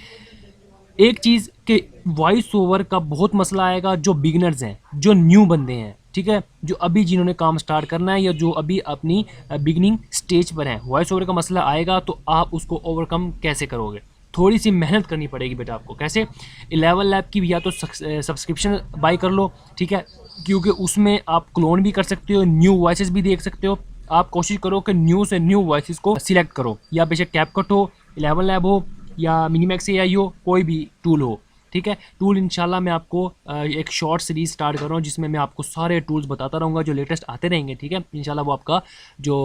एक चीज़ के वॉइस ओवर का बहुत मसला आएगा जो बिगनर्स हैं, जो न्यू बंदे हैं, ठीक है, जो अभी जिन्होंने काम स्टार्ट करना है या जो अभी अपनी बिगनिंग स्टेज पर हैं, वॉइस ओवर का मसला आएगा। तो आप उसको ओवरकम कैसे करोगे, थोड़ी सी मेहनत करनी पड़ेगी बेटा आपको। कैसे, 11 लैब की या तो सब्सक्रिप्शन बाई कर लो, ठीक है, क्योंकि उसमें आप क्लोन भी कर सकते हो, न्यू वॉइसेस भी देख सकते हो। आप कोशिश करो कि न्यू से न्यू वॉइसेस को सिलेक्ट करो, या बेशक कैपकट हो, 11 लैब हो या मिनीमैक्स AI हो, कोई भी टूल हो, ठीक है। टूल इंशाल्लाह मैं आपको एक शॉर्ट सीरीज स्टार्ट कर रहा हूँ जिसमें मैं आपको सारे टूल्स बताता रहूँगा जो लेटेस्ट आते रहेंगे, ठीक है। इंशाल्लाह वो आपका जो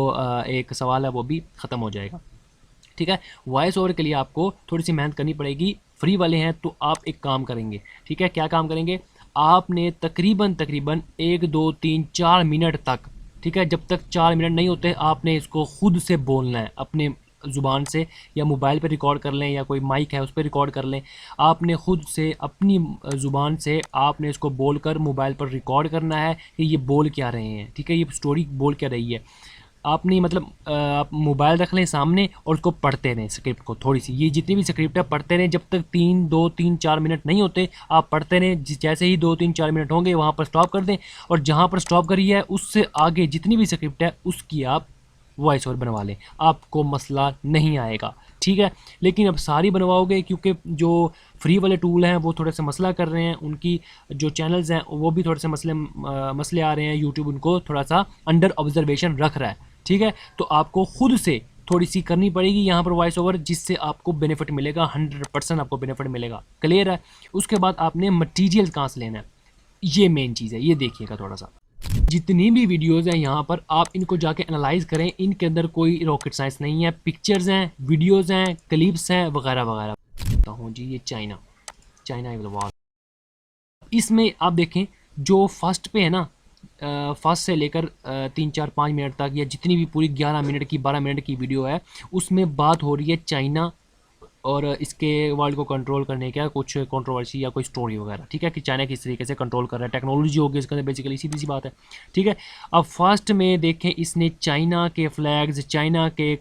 एक सवाल है वो भी ख़त्म हो जाएगा, ठीक है। वॉइस ओवर के लिए आपको थोड़ी सी मेहनत करनी पड़ेगी, फ्री वाले हैं तो आप एक काम करेंगे, ठीक है। क्या काम करेंगे, आपने तकरीबन 1 2 3 4 मिनट तक, ठीक है, जब तक 4 मिनट नहीं होते आपने इसको खुद से बोलना है, अपने ज़ुबान से, या मोबाइल पे रिकॉर्ड कर लें या कोई माइक है उस पर रिकॉर्ड कर लें। आपने खुद से अपनी ज़ुबान से आपने इसको बोल कर मोबाइल पर रिकॉर्ड करना है कि ये बोल क्या रहे हैं, ठीक है, ये स्टोरी बोल क्या रही है। आपने मतलब आप मोबाइल रख लें सामने और उसको पढ़ते रहें स्क्रिप्ट को, थोड़ी सी, ये जितनी भी स्क्रिप्ट है पढ़ते रहें जब तक 2 3 4 मिनट नहीं होते, आप पढ़ते रहें। जैसे ही 2 3 4 मिनट होंगे वहाँ पर स्टॉप कर दें, और जहाँ पर स्टॉप करी है उससे आगे जितनी भी स्क्रिप्ट है उसकी आप वॉइस ओवर बनवा लें, आपको मसला नहीं आएगा, ठीक है। लेकिन अब सारी बनवाओगे, क्योंकि जो फ्री वाले टूल हैं वो थोड़ा सा मसला कर रहे हैं, उनकी जो चैनल्स हैं वो भी थोड़े से मसले आ रहे हैं, यूट्यूब उनको थोड़ा सा अंडर ऑब्जर्वेशन रख रहा है, ठीक है। तो आपको खुद से थोड़ी सी करनी पड़ेगी यहाँ पर वॉइस ओवर, जिससे आपको बेनिफिट मिलेगा, 100% आपको बेनिफिट मिलेगा। क्लियर है। उसके बाद आपने मटीरियल कहाँ से लेना है, ये मेन चीज़ है, ये देखिएगा थोड़ा सा। जितनी भी वीडियोज़ हैं यहाँ पर आप इनको जाके एनालाइज करें, इनके अंदर कोई रॉकेट साइंस नहीं है। पिक्चर्स हैं, वीडियोज़ हैं, क्लिप्स हैं वगैरह वगैरह। तो हूँ जी ये चाइना वार, इसमें आप देखें जो फर्स्ट पे है ना, फर्स्ट से लेकर 3 4 5 मिनट तक या जितनी भी पूरी 11 मिनट की 12 मिनट की वीडियो है, उसमें बात हो रही है चाइना और इसके वर्ल्ड को कंट्रोल करने का कुछ कंट्रोवर्सी या कोई स्टोरी वगैरह, ठीक है, कि चाइना किस तरीके से कंट्रोल कर रहा है, टेक्नोलॉजी होगी इसके अंदर, बेसिकली सीधी सी बात है, ठीक है। अब फर्स्ट में देखें इसने चाइना के फ्लैग्स, चाइना के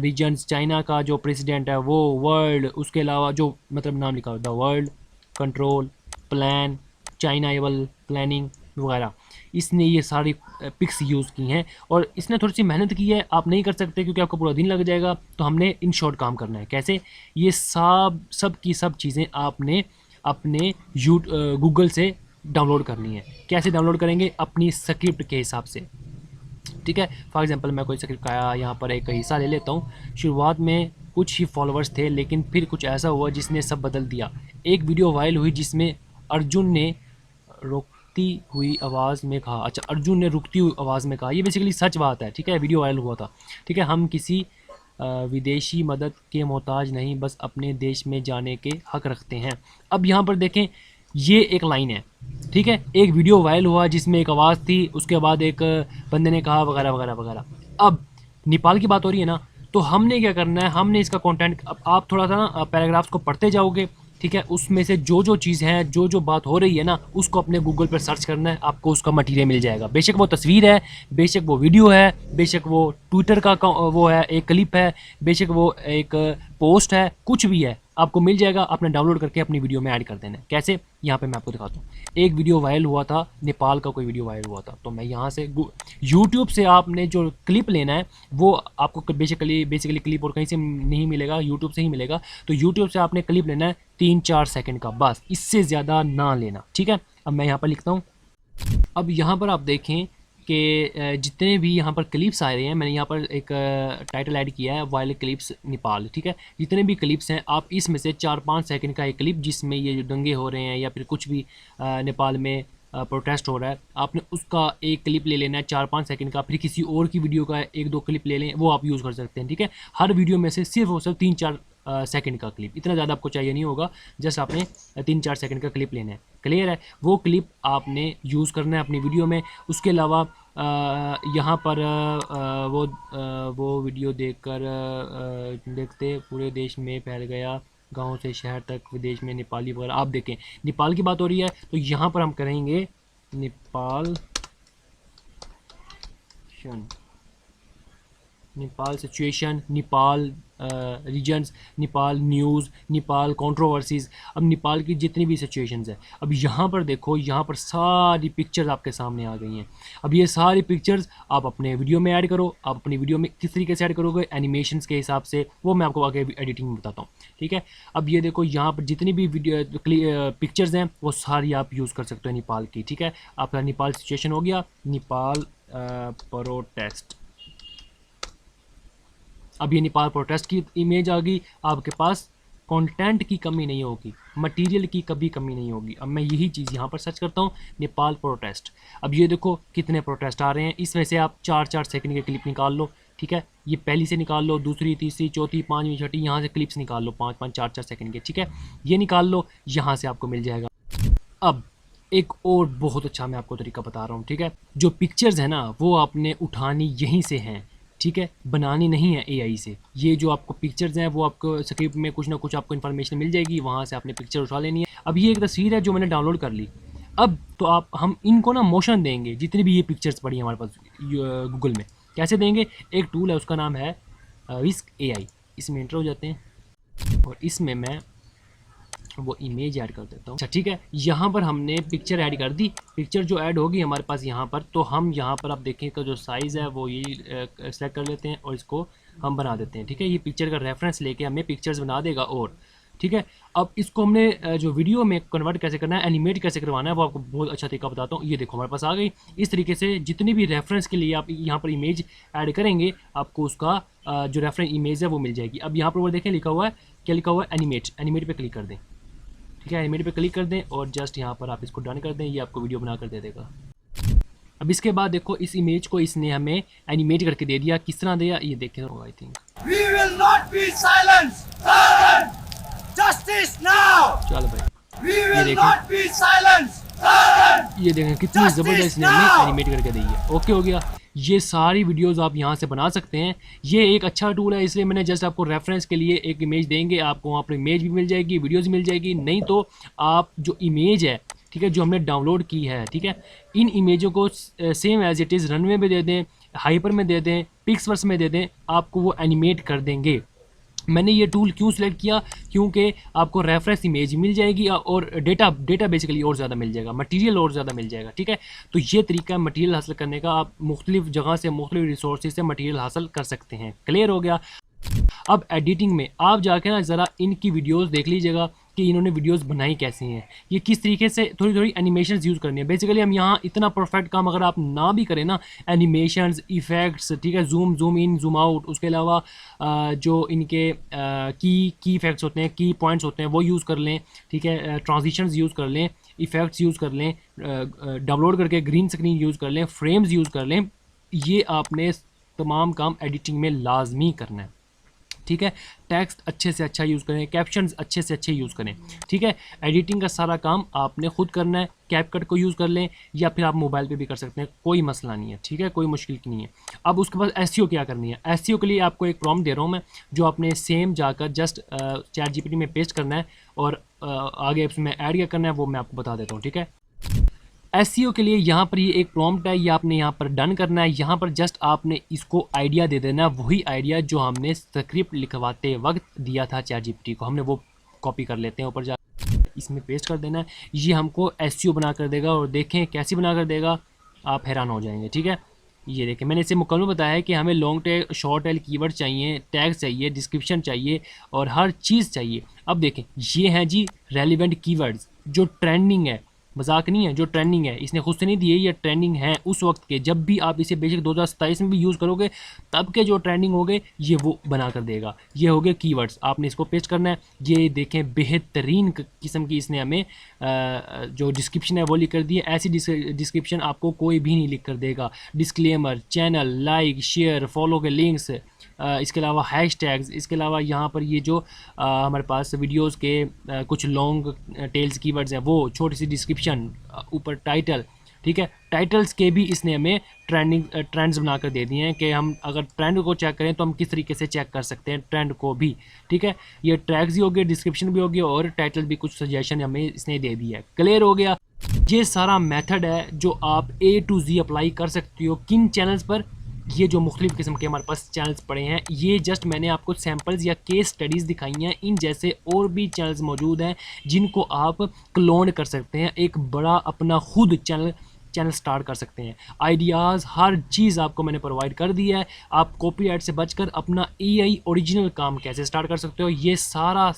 रीजन्स, चाइना का जो प्रेसिडेंट है वो, वर्ल्ड, उसके अलावा जो मतलब नाम लिखा the world control plan, China able planning वगैरह, इसने ये सारी पिक्स यूज़ की हैं और इसने थोड़ी सी मेहनत की है। आप नहीं कर सकते क्योंकि आपको पूरा दिन लग जाएगा, तो हमने इन शॉर्ट काम करना है। कैसे? ये सब की सब चीज़ें आपने अपने गूगल से डाउनलोड करनी है। कैसे डाउनलोड करेंगे? अपनी स्क्रिप्ट के हिसाब से, ठीक है। फॉर एग्जांपल मैं कोई स्क्रिप्ट का यहाँ पर एक हिस्सा ले लेता हूँ। शुरुआत में कुछ ही फॉलोअर्स थे, लेकिन फिर कुछ ऐसा हुआ जिसने सब बदल दिया। एक वीडियो वायरल हुई जिसमें अर्जुन ने रुकती हुई आवाज़ में कहा, अच्छा अर्जुन ने रुकती हुई आवाज़ में कहा, ये बेसिकली सच बात है, ठीक है, वीडियो वायरल हुआ था, ठीक है। हम किसी विदेशी मदद के मोहताज नहीं, बस अपने देश में जाने के हक रखते हैं। अब यहाँ पर देखें, ये एक लाइन है, ठीक है, एक वीडियो वायरल हुआ जिसमें एक आवाज़ थी, उसके बाद एक बंदे ने कहा वगैरह वगैरह वगैरह। अब नेपाल की बात हो रही है ना, तो हमने क्या करना है, हमने इसका कंटेंट, अब आप थोड़ा सा ना पैराग्राफ्स को पढ़ते जाओगे, ठीक है, उसमें से जो चीज़ है, जो बात हो रही है ना, उसको अपने गूगल पर सर्च करना है, आपको उसका मटेरियल मिल जाएगा। बेशक वो तस्वीर है, बेशक वो वीडियो है, बेशक वो ट्विटर का वो है, एक क्लिप है, बेशक वो एक पोस्ट है, कुछ भी है, आपको मिल जाएगा। आपने डाउनलोड करके अपनी वीडियो में ऐड कर देना है। कैसे? यहाँ पे मैं आपको दिखाता हूँ। एक वीडियो वायरल हुआ था, नेपाल का कोई वीडियो वायरल हुआ था, तो मैं यहाँ से यूट्यूब से आपने जो क्लिप लेना है वो आपको बेसिकली क्लिप और कहीं से नहीं मिलेगा, यूट्यूब से ही मिलेगा। तो यूट्यूब से आपने क्लिप लेना है 3 4 सेकंड का, बस, इससे ज़्यादा ना लेना, ठीक है। अब मैं यहाँ पर लिखता हूँ। अब यहाँ पर आप देखें कि जितने भी यहाँ पर क्लिप्स आ रहे हैं, मैंने यहाँ पर एक टाइटल ऐड किया है, वायरल क्लिप्स नेपाल, ठीक है। जितने भी क्लिप्स हैं, आप इसमें से 4 5 सेकंड का एक क्लिप जिसमें ये जो दंगे हो रहे हैं या फिर कुछ भी नेपाल में प्रोटेस्ट हो रहा है, आपने उसका एक क्लिप ले लेना है 4 5 सेकंड का। फिर किसी और की वीडियो का 1 2 क्लिप ले लें, वो आप यूज़ कर सकते हैं, ठीक है। हर वीडियो में से सिर्फ और सिर्फ 3 4 सेकंड का क्लिप, इतना ज़्यादा आपको चाहिए नहीं होगा, जस्ट आपने 3 4 सेकंड का क्लिप लेना है। क्लियर है? वो क्लिप आपने यूज़ करना है अपनी वीडियो में। उसके अलावा यहाँ पर वो वीडियो देखते पूरे देश में फैल गया, गांव से शहर तक, विदेश में नेपाली वगैरह। आप देखें, नेपाल की बात हो रही है, तो यहाँ पर हम करेंगे Nepal situation, Nepal reasons, Nepal news, Nepal controversies. अब नेपाल की जितनी भी सिचुएशंस है, अब यहाँ पर देखो, यहाँ पर सारी पिक्चर्स आपके सामने आ गई हैं। अब ये सारी पिक्चर्स आप अपने वीडियो में ऐड करो। आप अपनी वीडियो में किस तरीके से ऐड करोगे? एनिमेशंस के हिसाब से, वो मैं आपको आगे एडिटिंग में बताता हूँ, ठीक है। अब ये देखो, यहाँ पर जितनी भी वीडियो पिक्चर्स हैं वो सारी आप यूज़ कर सकते हो नेपाल की, ठीक है। आपका नेपाल सिचुएशन हो गया, नेपाल प्रोटेस्ट। अब ये नेपाल प्रोटेस्ट की इमेज आ गई, आपके पास कंटेंट की कमी नहीं होगी, मटेरियल की कभी कमी नहीं होगी। अब मैं यही चीज़ यहाँ पर सर्च करता हूँ, नेपाल प्रोटेस्ट। अब ये देखो कितने प्रोटेस्ट आ रहे हैं, इसमें से आप 4 4 सेकंड के क्लिप निकाल लो, ठीक है। ये पहली से निकाल लो, दूसरी, तीसरी, चौथी, पाँचवीं, छठी, यहाँ से क्लिप्स निकाल लो 5 5 4 4 सेकंड के, ठीक है। ये निकाल लो, यहाँ से आपको मिल जाएगा। अब एक और बहुत अच्छा मैं आपको तरीका बता रहा हूँ, ठीक है। जो पिक्चर्स है ना, वो आपने उठानी यहीं से हैं, ठीक है, बनानी नहीं है एआई से। ये जो आपको पिक्चर्स हैं वो आपको स्क्रिप्ट में कुछ ना कुछ आपको इन्फॉर्मेशन मिल जाएगी, वहाँ से आपने पिक्चर उठा लेनी है। अब ये एक तस्वीर है जो मैंने डाउनलोड कर ली। अब तो हम इनको ना मोशन देंगे, जितनी भी ये पिक्चर्स पड़ी हैं हमारे पास गूगल में। कैसे देंगे? एक टूल है, उसका नाम है विस्क एआई। इसमें एंटर हो जाते हैं और इसमें मैं वो इमेज ऐड कर देता हूँ। अच्छा ठीक है, यहाँ पर हमने पिक्चर ऐड कर दी। पिक्चर जो ऐड होगी हमारे पास यहाँ पर, तो हम यहाँ पर आप देखें का जो साइज़ है वो ये सेलेक्ट कर लेते हैं और इसको हम बना देते हैं, ठीक है। ये पिक्चर का रेफरेंस लेके हमें पिक्चर्स बना देगा, और ठीक है। अब इसको हमने जो वीडियो में कन्वर्ट कैसे करना है, एनिमेट कैसे करवाना है, वो आपको बहुत अच्छा तरीका बताता हूँ। ये देखो हमारे पास आ गई। इस तरीके से जितनी भी रेफरेंस के लिए आप यहाँ पर इमेज ऐड करेंगे, आपको उसका जो रेफरेंस इमेज है वो मिल जाएगी। अब यहाँ पर वो देखें लिखा हुआ है, क्या लिखा हुआ है? एनिमेट। एनिमेट पे क्लिक कर दें, ठीक है, एनिमेट पे क्लिक कर दें और जस्ट यहाँ पर आप इसको डन कर दें, ये आपको वीडियो बना कर दे देगा। अब इसके बाद देखो इस इमेज को इसने हमें एनिमेट करके दे दिया, किस तरह दिया ये देखें। I think We will not be silenced. Justice now. चलो भाई We ये will देखें, not be silenced. ये देखें कितनी ज़बरदस्त इसने हमें एनिमेट करके दी है। ओके हो गया, ये सारी वीडियोस आप यहाँ से बना सकते हैं। ये एक अच्छा टूल है, इसलिए मैंने जस्ट आपको रेफरेंस के लिए एक इमेज देंगे, आपको वहाँ पर इमेज भी मिल जाएगी, वीडियोस मिल जाएगी। नहीं तो आप जो इमेज है, ठीक है, जो हमने डाउनलोड की है, ठीक है, इन इमेजों को same as it is runway में दे दें, हाइपर में दे दें, पिक्सवर्स में दे दें, आपको वो एनिमेट कर देंगे। मैंने ये टूल क्यों सिलेक्ट किया, क्योंकि आपको रेफरेंस इमेज मिल जाएगी और डेटा बेसिकली और ज़्यादा मिल जाएगा, मटेरियल और ज़्यादा मिल जाएगा। ठीक है, तो ये तरीका है मटेरियल हासिल करने का, आप मुख्तलिफ जगह से मुख्तलिफ रिसोर्सेज से मटेरियल हासिल कर सकते हैं। क्लियर हो गया। अब एडिटिंग में आप जाके ना ज़रा इनकी वीडियोस देख लीजिएगा कि इन्होंने वीडियोस बनाई कैसी हैं, ये किस तरीके से थोड़ी थोड़ी एनिमेशंस यूज़ करनी है। बेसिकली हम यहाँ इतना परफेक्ट काम अगर आप ना भी करें ना, एनिमेशंस, इफ़ेक्ट्स, ठीक है, जूम इन, जूम आउट, उसके अलावा जो इनके की इफ़ेक्ट्स होते हैं, की पॉइंट्स होते हैं, वो यूज़ कर लें। ठीक है, ट्रांजिशंस यूज़ कर लें, इफ़ेक्ट्स यूज़ कर लें, डाउनलोड करके ग्रीन स्क्रीन यूज़ कर लें, फ्रेम्स यूज़ कर लें। ये आपने तमाम काम एडिटिंग में लाजमी करना है। ठीक है, टेक्स्ट अच्छे से अच्छा यूज़ करें, कैप्शंस अच्छे से अच्छे यूज़ करें। ठीक है, एडिटिंग का सारा काम आपने खुद करना है। कैपकट को यूज़ कर लें या फिर आप मोबाइल पे भी कर सकते हैं, कोई मसला नहीं है। ठीक है, कोई मुश्किल की नहीं है। अब उसके बाद एसईओ क्या करनी है। एसईओ के लिए आपको एक प्रॉम्प्ट दे रहा हूँ मैं, जो आपने सेम जाकर जस्ट चैट जीपीटी में पेस्ट करना है और आगे उसमें ऐड क्या करना है वो मैं आपको बता देता हूँ। ठीक है, एसईओ के लिए यहाँ पर ये एक प्रॉम्प्ट है, ये आपने यहाँ पर डन करना है। यहाँ पर जस्ट आपने इसको आइडिया दे देना है, वही आइडिया जो हमने स्क्रिप्ट लिखवाते वक्त दिया था चैट जीपीटी को, हमने वो कॉपी कर लेते हैं, ऊपर जा इसमें पेस्ट कर देना है। ये हमको एसईओ बना कर देगा और देखें कैसी बना कर देगा, आप हैरान हो जाएंगे। ठीक है, ये देखें मैंने इसे मुकम्मल बताया है कि हमें long tail, short tail keyword चाहिए, टैग्स चाहिए, डिस्क्रिप्शन चाहिए और हर चीज़ चाहिए। अब देखें ये हैं जी रेलिवेंट कीवर्ड्स जो ट्रेंडिंग है, मजाक नहीं है, जो ट्रेंडिंग है, इसने खुद से नहीं दिए, ये ट्रेंडिंग है उस वक्त के। जब भी आप इसे बेशक 2027 में भी यूज़ करोगे, तब के जो ट्रेंडिंग हो गए ये वो बना कर देगा। ये हो गए कीवर्ड्स, आपने इसको पेस्ट करना है। ये देखें बेहतरीन किस्म की इसने हमें जो डिस्क्रिप्शन है वो लिख कर दी है। ऐसी डिस्क्रिप्शन आपको कोई भी नहीं लिख कर देगा। Disclaimer, channel, like, share, follow के लिंक्स, इसके अलावा हैश टैग्स, इसके अलावा यहाँ पर ये जो हमारे पास वीडियोस के कुछ लॉन्ग टेल्स कीवर्ड्स हैं वो, छोटी सी डिस्क्रिप्शन, ऊपर टाइटल। ठीक है, टाइटल्स के भी इसने हमें ट्रेंड्स बनाकर दे दिए हैं कि हम अगर ट्रेंड को चेक करें तो हम किस तरीके से चेक कर सकते हैं ट्रेंड को भी। ठीक है, ये ट्रैक्स भी हो गए, डिस्क्रिप्शन भी हो गया और टाइटल भी कुछ सजेशन हमें इसने दे दिया है। क्लियर हो गया। ये सारा मेथड है जो आप A to Z अप्लाई कर सकते हो। किन चैनल्स पर, ये जो मुख्तलिफ़ किस्म के हमारे पास चैनल्स पड़े हैं, ये जस्ट मैंने आपको सैम्पल्स या केस स्टडीज़ दिखाई हैं। इन जैसे और भी चैनल्स मौजूद हैं जिनको आप क्लोन कर सकते हैं, एक बड़ा अपना खुद चैनल स्टार्ट कर सकते हैं। आइडियाज़ हर चीज़ आपको मैंने प्रोवाइड कर दिया है। आप कॉपीराइट से बचकर अपना AI ओरिजिनल काम कैसे स्टार्ट कर सकते हो, ये सारा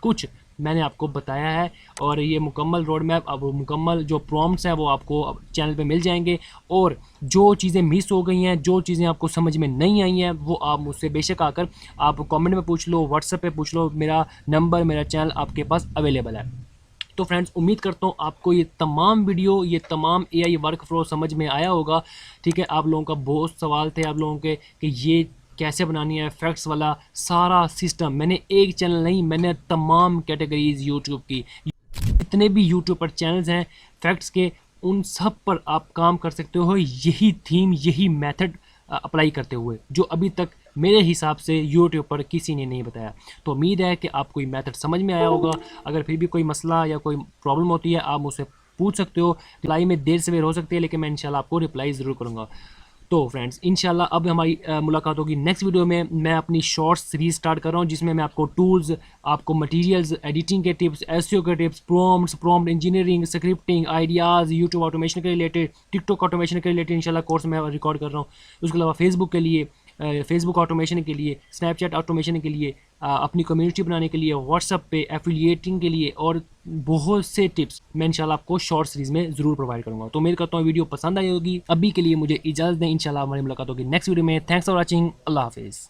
कुछ मैंने आपको बताया है। और ये मुकम्मल रोड मैप, अब मुकम्मल जो प्रॉम्प्ट्स हैं वो आपको चैनल पे मिल जाएंगे। और जो चीज़ें मिस हो गई हैं, जो चीज़ें आपको समझ में नहीं आई हैं, वो आप मुझसे बेशक आकर आप कमेंट में पूछ लो, व्हाट्सएप पे पूछ लो। मेरा नंबर, मेरा चैनल आपके पास अवेलेबल है। तो फ्रेंड्स, उम्मीद करता हूँ आपको ये तमाम वीडियो, ये तमाम AI वर्क फ्लो समझ में आया होगा। ठीक है, आप लोगों का बहुत सवाल थे आप लोगों के कि ये कैसे बनानी है, फैक्ट्स वाला सारा सिस्टम। मैंने एक चैनल नहीं, मैंने तमाम कैटेगरीज यूट्यूब की, जितने भी यूट्यूब पर चैनल्स हैं फैक्ट्स के, उन सब पर आप काम कर सकते हो यही थीम, यही मेथड अप्लाई करते हुए, जो अभी तक मेरे हिसाब से यूट्यूब पर किसी ने नहीं बताया। तो उम्मीद है कि आपको ये मेथड समझ में आया होगा। अगर फिर भी कोई मसला या कोई प्रॉब्लम होती है, आप मुझसे पूछ सकते हो। रिप्लाई में देर सवेर हो सकती है, लेकिन मैं इंशाल्लाह आपको रिप्लाई ज़रूर करूँगा। तो फ्रेंड्स, इंशाल्लाह अब हमारी मुलाकात होगी नेक्स्ट वीडियो में। मैं अपनी शॉर्ट्स सीरीज स्टार्ट कर रहा हूँ, जिसमें मैं आपको टूल्स, आपको मटेरियल्स, एडिटिंग के टिप्स, एसईओ के tips, prompt engineering, scripting, ideas, YouTube automation के रिलेटेड, टिकटॉक ऑटोमेशन के रिलेटेड इंशाल्लाह कोर्स मैं रिकॉर्ड कर रहा हूँ। उसके अलावा फेसबुक के लिए, फेसबुक ऑटोमेशन के लिए, स्नैपचैट ऑटोमेशन के लिए, अपनी कम्युनिटी बनाने के लिए, व्हाट्सएप पे एफिलिएटिंग के लिए और बहुत से टिप्स मैं इंशाल्लाह आपको शॉर्ट सीरीज़ में ज़रूर प्रोवाइड करूँगा। तो उम्मीद करता हूँ वीडियो पसंद आई होगी। अभी के लिए मुझे इजाज़त दें, इंशाल्लाह हमारी मुलाकात होगी नेक्स्ट वीडियो में। Thanks for watching. अल्लाह हाफिज़।